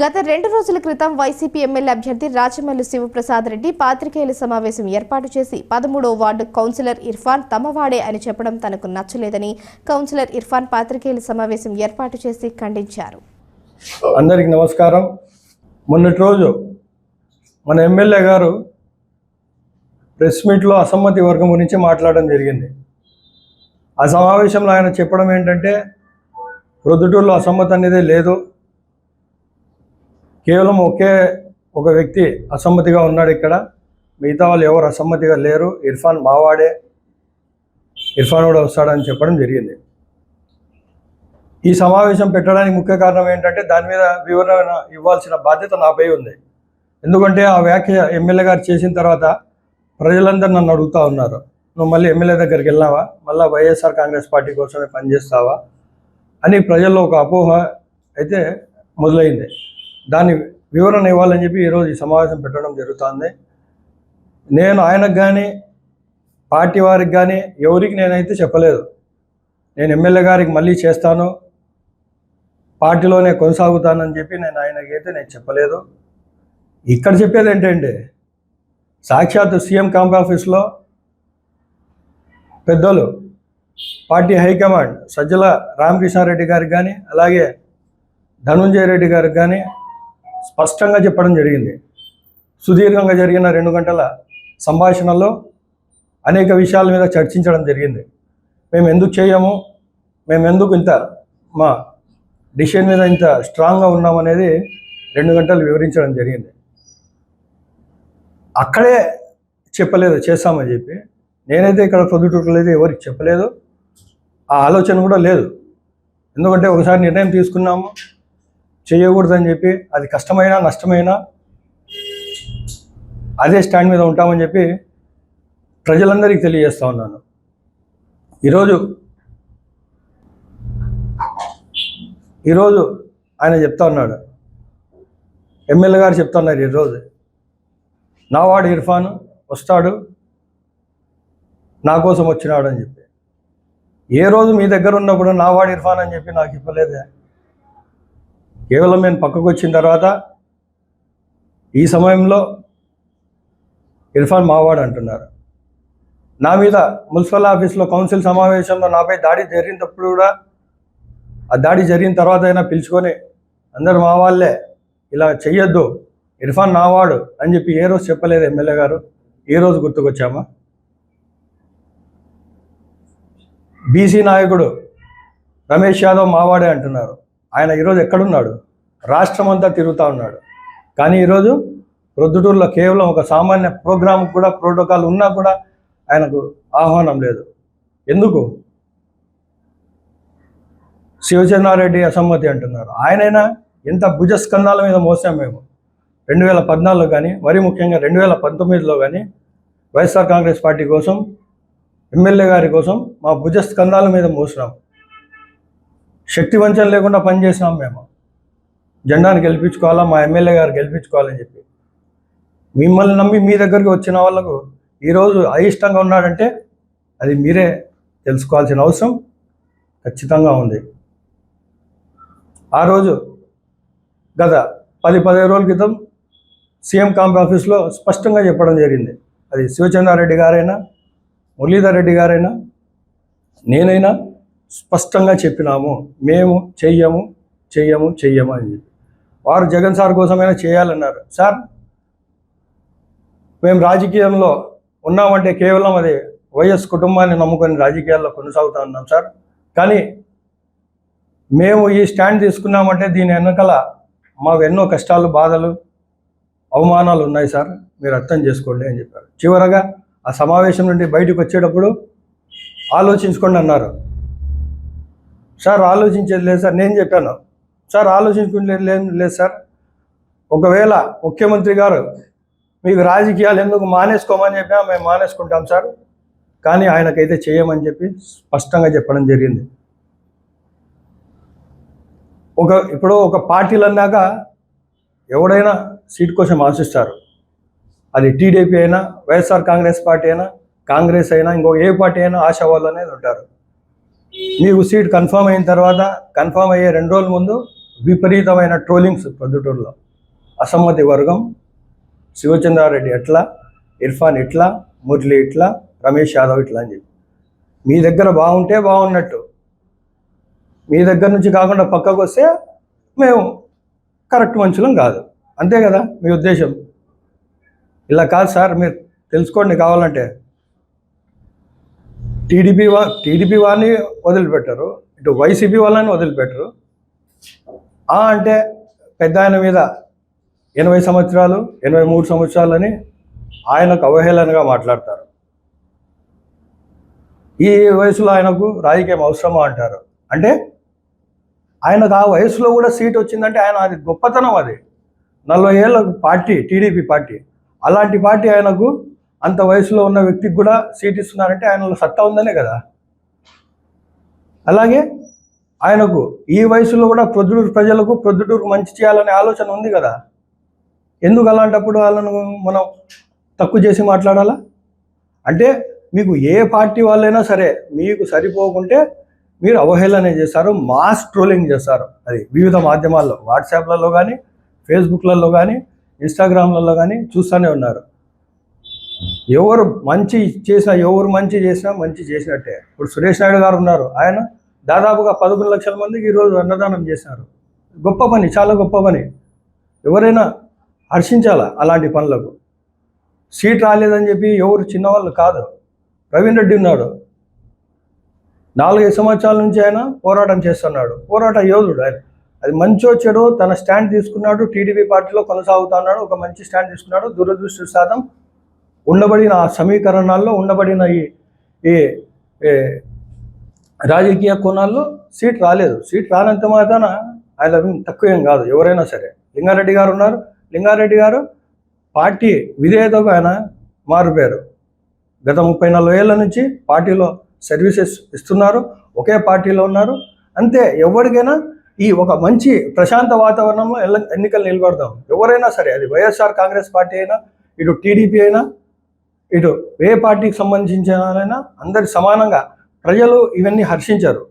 గత 2 రోజుల క్రితం వైసీపీ ఎమ్మెల్యే అభ్యర్థి రాచమల్లు శివప్రసాద్ రెడ్డి పాత్రికేయుల సమావేశం ఏర్పాటు చేసి 13వ వార్డు కౌన్సిలర్ ఇర్ఫాన్ తమవాడే అని చెప్పడం తనకు నచ్చలేదని కౌన్సిలర్ ఇర్ఫాన్ పాత్రికేయుల సమావేశం ఏర్పాటు చేసి ఖండించారు. అందరికీ నమస్కారం. మొన్నటి రోజు మన ఎమ్మెల్యే గారు ప్రెస్ మీట్లో అసమ్మతి వర్గం గురించి మాట్లాడడం జరిగింది. ఆ సమావేశంలో ఆయన చెప్పడం ఏంటంటే ప్రొద్దుటూరులో అసమ్మతి అనేది లేదు, కేవలం ఒక వ్యక్తి అసమ్మతిగా ఉన్నాడు, ఇక్కడ మిగతా వాళ్ళు ఎవరు అసమ్మతిగా లేరు, ఇర్ఫాన్ మావాడే, ఇర్ఫాన్ కూడా వస్తాడని చెప్పడం జరిగింది. ఈ సమావేశం పెట్టడానికి ముఖ్య కారణం ఏంటంటే దాని మీద వివరణ ఇవ్వాల్సిన బాధ్యత నాపై ఉంది. ఎందుకంటే ఆ వ్యాఖ్య ఎమ్మెల్యే గారు చేసిన తర్వాత ప్రజలందరూ నన్ను అడుగుతూ ఉన్నారు, నువ్వు మళ్ళీ ఎమ్మెల్యే దగ్గరికి వెళ్ళావా, మళ్ళీ వైఎస్ఆర్ కాంగ్రెస్ పార్టీ కోసమే పనిచేస్తావా అని ప్రజల్లో ఒక అపోహ అయితే మొదలైంది. దాని వివరణ ఇవ్వాలని చెప్పి ఈరోజు ఈ సమావేశం పెట్టడం జరుగుతుంది. నేను ఆయనకు కానీ పార్టీ వారికి కానీ ఎవరికి నేనైతే చెప్పలేదు, నేను ఎమ్మెల్యే గారికి మళ్ళీ చేస్తాను, పార్టీలోనే కొనసాగుతానని చెప్పి నేను ఆయనకైతే నేను చెప్పలేదు. ఇక్కడ చెప్పేది ఏంటంటే సాక్షాత్ సీఎం క్యాంప్ ఆఫీస్లో పెద్దలు పార్టీ హైకమాండ్ సజ్జల రామకృష్ణారెడ్డి గారికి కానీ అలాగే ధనుంజయ రెడ్డి గారికి కానీ స్పష్టంగా చెప్పడం జరిగింది. సుదీర్ఘంగా జరిగిన 2 గంటల సంభాషణలో అనేక విషయాల మీద చర్చించడం జరిగింది. మేము ఎందుకు చేయము, మేము ఎందుకు ఇంత మా డిసిషన్ మీద ఇంత స్ట్రాంగ్గా ఉన్నామనేది 2 గంటలు వివరించడం జరిగింది. అక్కడే చెప్పలేదు చేస్తామని చెప్పి. నేనైతే ఇక్కడ పొద్దుటూరులో అయితే ఎవరికి చెప్పలేదు, ఆ ఆలోచన కూడా లేదు. ఎందుకంటే ఒకసారి నిర్ణయం తీసుకున్నాము చేయకూడదని చెప్పి, అది కష్టమైనా నష్టమైనా అదే స్టాండ్ మీద ఉంటామని చెప్పి ప్రజలందరికీ తెలియజేస్తూ ఉన్నాను. ఈరోజు ఆయన చెప్తా ఉన్నాడు, ఎమ్మెల్యే గారు చెప్తా ఉన్నారు, ఈరోజు నా వాడు ఇర్ఫాన్ వస్తాడు, నా కోసం వచ్చినాడు అని చెప్పి. ఏ రోజు మీ దగ్గర ఉన్నప్పుడు నా వాడు ఇర్ఫాన్ అని చెప్పి నాకు ఇవ్వలేదే. కేవలం నేను పక్కకు వచ్చిన తర్వాత ఈ సమయంలో ఇర్ఫాన్ మావాడు అంటున్నారు. నా మీద మున్సిపల్ ఆఫీస్లో కౌన్సిల్ సమావేశంలో నాపై దాడి జరిగినప్పుడు కూడా, ఆ దాడి జరిగిన తర్వాత అయినా పిలుచుకొని అందరు మా వాళ్ళే, ఇలా చెయ్యొద్దు, ఇర్ఫాన్ నావాడు అని చెప్పి ఏ రోజు చెప్పలేదు ఎమ్మెల్యే గారు. ఏ రోజు గుర్తుకొచ్చామా? బీసీ నాయకుడు రమేష్ యాదవ్ మావాడే అంటున్నారు. ఆయన ఈరోజు ఎక్కడున్నాడు? రాష్ట్రం అంతా తిరుగుతూ ఉన్నాడు. కానీ ఈరోజు ప్రొద్దుటూరులో కేవలం ఒక సామాన్య ప్రోగ్రామ్ కూడా ప్రోటోకాల్ ఉన్నా కూడా ఆయనకు ఆహ్వానం లేదు. ఎందుకు? శివచంద్రారెడ్డి అసమ్మతి అంటున్నారు. ఆయనైనా ఎంత భుజస్కంధాల మీద మోసాం మేము 2014లో కానీ, మరీ ముఖ్యంగా 2019లో కానీ వైఎస్ఆర్ కాంగ్రెస్ పార్టీ కోసం, ఎమ్మెల్యే గారి కోసం మా భుజస్కంధాల మీద మోసినాం. శక్తి వంచన లేకుండా పనిచేసినాం మేము. జెండాను గెలిపించుకోవాలా, మా ఎమ్మెల్యే గారు గెలిపించుకోవాలని చెప్పి. మిమ్మల్ని నమ్మి మీ దగ్గరికి వచ్చిన వాళ్ళకు ఈరోజు అయిష్టంగా ఉన్నాడంటే అది మీరే తెలుసుకోవాల్సిన అవసరం ఖచ్చితంగా ఉంది. ఆ రోజు గత 10-15 రోజుల క్రితం సీఎం క్యాంప్ ఆఫీస్లో స్పష్టంగా చెప్పడం జరిగింది. అది శివచంద్రారెడ్డి గారైనా, మురళీధర్ రెడ్డి గారైనా, నేనైనా స్పష్టంగా చెప్పినాము, మేము చెయ్యము అని చెప్పి. వారు జగన్ సార్ కోసమైనా చేయాలన్నారు. సార్, మేము రాజకీయంలో ఉన్నామంటే కేవలం అది వైఎస్ కుటుంబాన్ని నమ్ముకొని రాజకీయాల్లో కొనసాగుతూ ఉన్నాం సార్. కానీ మేము ఈ స్టాండ్ తీసుకున్నామంటే దీని వెనకాల మాకు ఎన్నో కష్టాలు, బాధలు, అవమానాలు ఉన్నాయి సార్, మీరు అర్థం చేసుకోండి అని చెప్పారు. చివరగా ఆ సమావేశం నుండి బయటకు వచ్చేటప్పుడు ఆలోచించుకోండి అన్నారు. సార్ ఆలోచించేది లేదు సార్. నేను చెప్పాను, సార్ ఆలోచించుకునేది లేదు సార్, ఒకవేళ ముఖ్యమంత్రి గారు మీకు రాజకీయాలు ఎందుకు మానేసుకోమని చెప్పినా మేము మానేసుకుంటాం సార్, కానీ ఆయనకైతే చేయమని చెప్పి స్పష్టంగా చెప్పడం జరిగింది. ఇప్పుడు ఒక పార్టీలు అన్నాక ఎవడైనా సీట్ కోసం ఆశిస్తారు. అది టీడీపీ అయినా, వైఎస్ఆర్ కాంగ్రెస్ పార్టీ అయినా, కాంగ్రెస్ అయినా, ఇంకో ఏ పార్టీ అయినా ఆశావాళ్ళు అనేది ఉంటారు. మీకు సీట్ కన్ఫర్మ్ అయిన తర్వాత, కన్ఫర్మ్ అయ్యే 2 రోజుల ముందు విపరీతమైన ట్రోలింగ్స్ ప్రొద్దుటూరులో. అసమ్మతి వర్గం, శివచంద్రారెడ్డి ఎట్లా, ఇర్ఫాన్ ఇట్లా, మురళి ఇట్లా, రమేష్ యాదవ్ ఇట్లా అని చెప్పి. మీ దగ్గర బాగుంటే బాగున్నట్టు, మీ దగ్గర నుంచి కాకుండా పక్కకు వస్తే మేము కరెక్ట్ మనుషులం కాదు, అంతే కదా మీ ఉద్దేశం. ఇలా కాదు సార్, మీరు తెలుసుకోండి కావాలంటే. టీడీపీ వాళ్ళని వదిలిపెట్టరు, ఇటు వైసీపీ వాళ్ళని వదిలిపెట్టరు. అంటే పెద్ద ఆయన మీద 80 సంవత్సరాలు 83 సంవత్సరాలని ఆయనకు అవహేళనగా మాట్లాడతారు. ఈ వయసులో ఆయనకు రాజకీయం అవసరమా అంటారు. అంటే ఆయనకు ఆ వయసులో కూడా సీట్ వచ్చిందంటే ఆయన అది గొప్పతనం. అది 40 ఏళ్ళ పార్టీ, టీడీపీ పార్టీ. అలాంటి పార్టీ ఆయనకు అంత వయసులో ఉన్న వ్యక్తికి కూడా సీట్ ఇస్తున్నారంటే ఆయనలో సత్తా ఉందనే కదా. అలాగే ఆయనకు ఈ వయసులో కూడా ప్రొద్దుటూరు ప్రజలకు, ప్రొద్దుటూరుకు మంచి చేయాలనే ఆలోచన ఉంది కదా. ఎందుకు అలాంటప్పుడు వాళ్ళను మనం తక్కువ చేసి మాట్లాడాలా? అంటే మీకు ఏ పార్టీ వాళ్ళైనా సరే మీకు సరిపోకుంటే మీరు అవహేళన చేస్తారు, మాస్ ట్రోలింగ్ చేస్తారు. అది వివిధ మాధ్యమాల్లో, వాట్సాప్లలో కానీ, ఫేస్బుక్లలో కానీ, ఇన్స్టాగ్రామ్లలో కానీ చూస్తూనే ఉన్నారు. ఎవరు మంచి చేసినా మంచి చేసినట్టే. ఇప్పుడు సురేష్ నాయుడు గారు ఉన్నారు, ఆయన దాదాపుగా 11 లక్షల మందికి ఈరోజు అన్నదానం చేశారు. గొప్ప పని, చాలా గొప్ప పని. ఎవరైనా హర్షించాలా అలాంటి పనులకు. సీట్ రాలేదని చెప్పి ఎవరు చిన్నవాళ్ళు కాదు. ప్రవీణ్ రెడ్డి ఉన్నాడు, 4-5 సంవత్సరాల నుంచి ఆయన పోరాటం చేస్తున్నాడు, పోరాట యోధుడు ఆయన. అది మంచో చెడో తన స్టాండ్ తీసుకున్నాడు, టీడీపీ పార్టీలో కొనసాగుతున్నాడు, ఒక మంచి స్టాండ్ తీసుకున్నాడు. దురదృష్టవశాతం ఉండబడిన ఆ సమీకరణాల్లో, ఉండబడిన ఈ రాజకీయ కోణాల్లో సీట్ రాలేదు. సీట్ రానంత మాత్రాన ఆయన తక్కువేం కాదు, ఎవరైనా సరే. లింగారెడ్డి గారు ఉన్నారు, లింగారెడ్డి గారు పార్టీ విధేయతకు ఆయన మారిపోయారు. గత 30-40 ఏళ్ళ నుంచి పార్టీలో సర్వీసెస్ ఇస్తున్నారు, ఒకే పార్టీలో ఉన్నారు. అంతే. ఎవరికైనా ఈ ఒక మంచి ప్రశాంత వాతావరణంలో ఎన్నికలు నిలబడదాం. ఎవరైనా సరే, అది వైఎస్ఆర్ కాంగ్రెస్ పార్టీ అయినా, ఇటు టీడీపీ అయినా, ఇటు ఏ పార్టీకి సంబంధించిన అందరి సమానంగా ప్రజలు ఇవన్నీ హర్షించారు.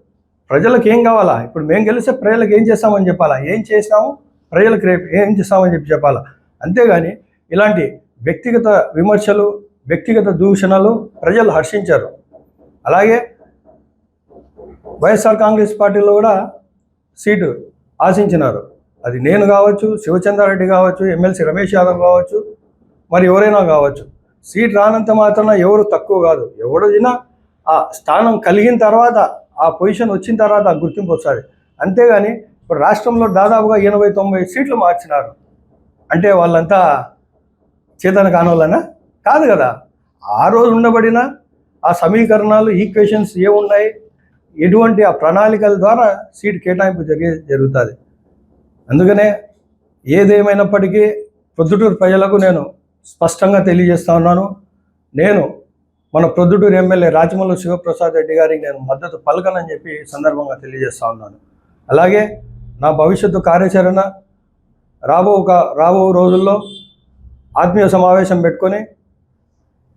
ప్రజలకు ఏం కావాలా? ఇప్పుడు మేము గెలిస్తే ప్రజలకు ఏం చేస్తామని చెప్పాలా, ఏం చేసినాము ప్రజలకు రేపు ఏం చేస్తామని చెప్పాలా. అంతేగాని ఇలాంటి వ్యక్తిగత విమర్శలు, వ్యక్తిగత దూషణలు ప్రజలు హర్షించారు. అలాగే వైఎస్ఆర్ కాంగ్రెస్ పార్టీలో కూడా సీటు ఆశించినారు. అది నేను కావచ్చు, శివచంద్రారెడ్డి కావచ్చు, ఎమ్మెల్సీ రమేష్ యాదవ్ కావచ్చు, మరి ఎవరైనా కావచ్చు. సీట్ రానంత మాత్రాన ఎవరు తక్కువ కాదు. ఎవడైనా ఆ స్థానం కలిగిన తర్వాత, ఆ పొజిషన్ వచ్చిన తర్వాత ఆ గుర్తింపు వస్తుంది. అంతేగాని ఇప్పుడు రాష్ట్రంలో దాదాపుగా 80-90 సీట్లు మార్చినారు అంటే వాళ్ళంతా చేతన కానోళ్ళనా? కాదు కదా. ఆ రోజు ఉండబడిన ఆ సమీకరణాలు, ఈక్వేషన్స్ ఏమున్నాయి, ఎటువంటి ఆ ప్రణాళికల ద్వారా సీట్ కేటాయింపు జరుగుతుంది. అందుకనే ఏదేమైనప్పటికీ ప్రొద్దుటూరు ప్రజలకు నేను స్పష్టంగా తెలియజేస్తా ఉన్నాను. నేను మన ప్రొద్దుటూరు ఎమ్మెల్యే రాచమల్లు శివప్రసాద్ రెడ్డి గారికి నేను మద్దతు పలకనని చెప్పి సందర్భంగా తెలియజేస్తా ఉన్నాను. అలాగే నా భవిష్యత్తు కార్యాచరణ రాబో రోజుల్లో ఆత్మీయ సమావేశం పెట్టుకొని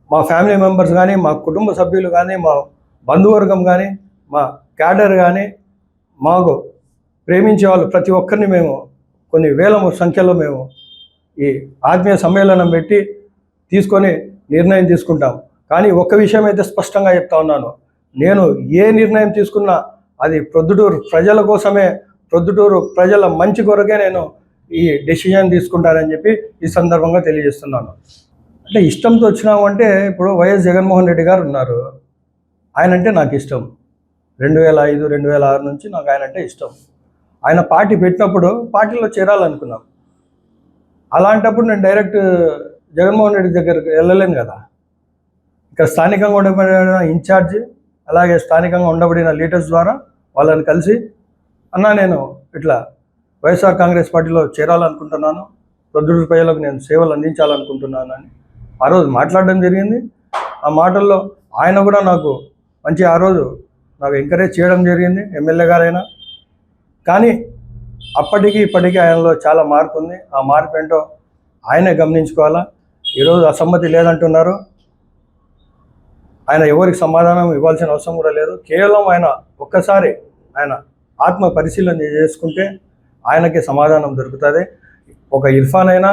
మా ఫ్యామిలీ మెంబర్స్ కానీ, మా కుటుంబ సభ్యులు కానీ, మా బంధువర్గం కానీ, మా క్యాడర్ కానీ, మాకు ప్రేమించే వాళ్ళు ప్రతి ఒక్కరిని మేము కొన్ని వేల సంఖ్యలో మేము ఈ ఆత్మీయ సమ్మేళనం పెట్టి తీసుకొని నిర్ణయం తీసుకుంటాం. కానీ ఒక్క విషయం అయితే స్పష్టంగా చెప్తా ఉన్నాను, నేను ఏ నిర్ణయం తీసుకున్నా అది ప్రొద్దుటూరు ప్రజల కోసమే, ప్రొద్దుటూరు ప్రజల మంచి కొరకే నేను ఈ డెసిషన్ తీసుకుంటానని చెప్పి ఈ సందర్భంగా తెలియజేస్తున్నాను. అంటే ఇష్టంతో వచ్చినామంటే, ఇప్పుడు వైఎస్ జగన్మోహన్ రెడ్డి గారు ఉన్నారు, ఆయన అంటే నాకు ఇష్టం. 2005-2006 నుంచి నాకు ఆయన అంటే ఇష్టం. ఆయన పార్టీ పెట్టినప్పుడు పార్టీలో చేరాలనుకున్నాం. అలాంటప్పుడు నేను డైరెక్ట్ జగన్మోహన్ రెడ్డి దగ్గరికి వెళ్ళలేను కదా. ఇక్కడ స్థానికంగా ఉండబడిన ఇన్ఛార్జ్, అలాగే స్థానికంగా ఉండబడిన లీడర్స్ ద్వారా వాళ్ళని కలిసి, అన్నా నేను ఇట్లా వైఎస్ఆర్ కాంగ్రెస్ పార్టీలో చేరాలనుకుంటున్నాను, ప్రొద్దుటూరు ప్రజలకు నేను సేవలు అందించాలనుకుంటున్నాను అని ఆ రోజు మాట్లాడడం జరిగింది. ఆ మాటల్లో ఆయన కూడా నాకు మంచి ఆ రోజు నాకు ఎంకరేజ్ చేయడం జరిగింది, ఎమ్మెల్యే గారైనా. కానీ అప్పటికి ఇప్పటికీ ఆయనలో చాలా మార్పు ఉంది. ఆ మార్పు ఏంటో ఆయనే గమనించుకోవాలా. ఈరోజు అసమ్మతి లేదంటున్నారు. ఆయన ఎవరికి సమాధానం ఇవ్వాల్సిన అవసరం కూడా లేదు. కేవలం ఆయన ఒక్కసారి ఆయన ఆత్మ పరిశీలన చేసుకుంటే ఆయనకి సమాధానం దొరుకుతుంది. ఒక ఇర్ఫాన్ అయినా,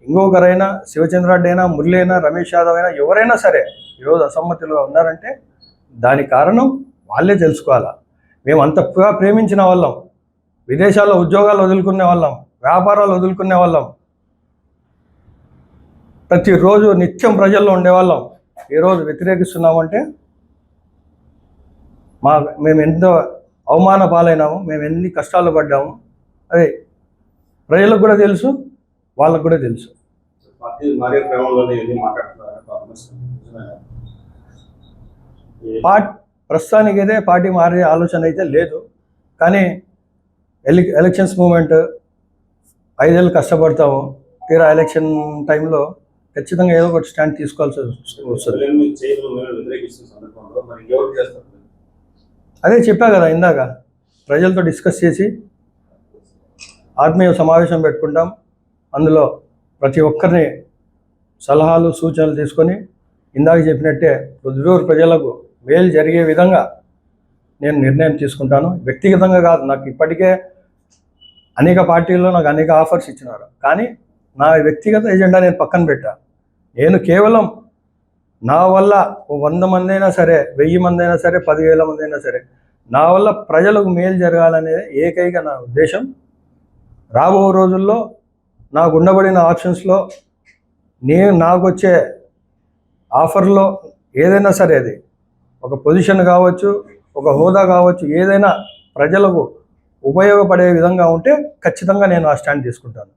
ఇంకొకరైనా, శివచంద్రారెడ్డి అయినా, మురళి అయినా, రమేష్ యాదవ్ అయినా, ఎవరైనా సరే ఈరోజు అసమ్మతిలో ఉన్నారంటే దానికి కారణం వాళ్ళే తెలుసుకోవాలా. మేము అంతగా ప్రేమించిన వాళ్ళం, విదేశాల్లో ఉద్యోగాలు వదులుకునే వాళ్ళం, వ్యాపారాలు వదులుకునే వాళ్ళం, ప్రతిరోజు నిత్యం ప్రజల్లో ఉండేవాళ్ళం. ఈరోజు వ్యతిరేకిస్తున్నామంటే మేము ఎంతో అవమాన పాలైనాము, మేము ఎన్ని కష్టాలు పడ్డాము, అదే ప్రజలకు కూడా తెలుసు, వాళ్ళకు కూడా తెలుసు. ప్రస్తుతానికి అయితే పార్టీ మారే ఆలోచన అయితే లేదు. కానీ ఎలక్షన్స్ మూమెంట్ 5 ఏళ్ళు కష్టపడతాము, తీరా ఎలక్షన్ టైంలో ఖచ్చితంగా ఏదో ఒకటి స్టాండ్ తీసుకోవాల్సి వస్తుంది. అదే చెప్పా కదా ఇందాక, ప్రజలతో డిస్కస్ చేసి ఆత్మీయ సమావేశం పెట్టుకుంటాం. అందులో ప్రతి ఒక్కరిని సలహాలు సూచనలు తీసుకొని ఇందాక చెప్పినట్టే రుద్రూరు ప్రజలకు మేలు జరిగే విధంగా నేను నిర్ణయం తీసుకుంటాను. వ్యక్తిగతంగా కాదు, నాకు ఇప్పటికే అనేక పార్టీల్లో నాకు అనేక ఆఫర్స్ ఇచ్చినారు, కానీ నా వ్యక్తిగత ఎజెండా నేను పక్కన పెట్టా. నేను కేవలం నా వల్ల 100 మంది అయినా సరే, 1000 మంది అయినా సరే, 10,000 మంది అయినా సరే, నా వల్ల ప్రజలకు మేలు జరగాలనేది ఏకైక నా ఉద్దేశం. రాబో రోజుల్లో నాకు ఉండబడిన ఆప్షన్స్లో నాకు వచ్చే ఆఫర్లో ఏదైనా సరే, అది ఒక పొజిషన్ కావచ్చు, ఒక హోదా కావచ్చు, ఏదైనా ప్రజలకు ఉపయోగపడే విధంగా ఉంటే ఖచ్చితంగా నేను ఆ స్టాండ్ తీసుకుంటాను.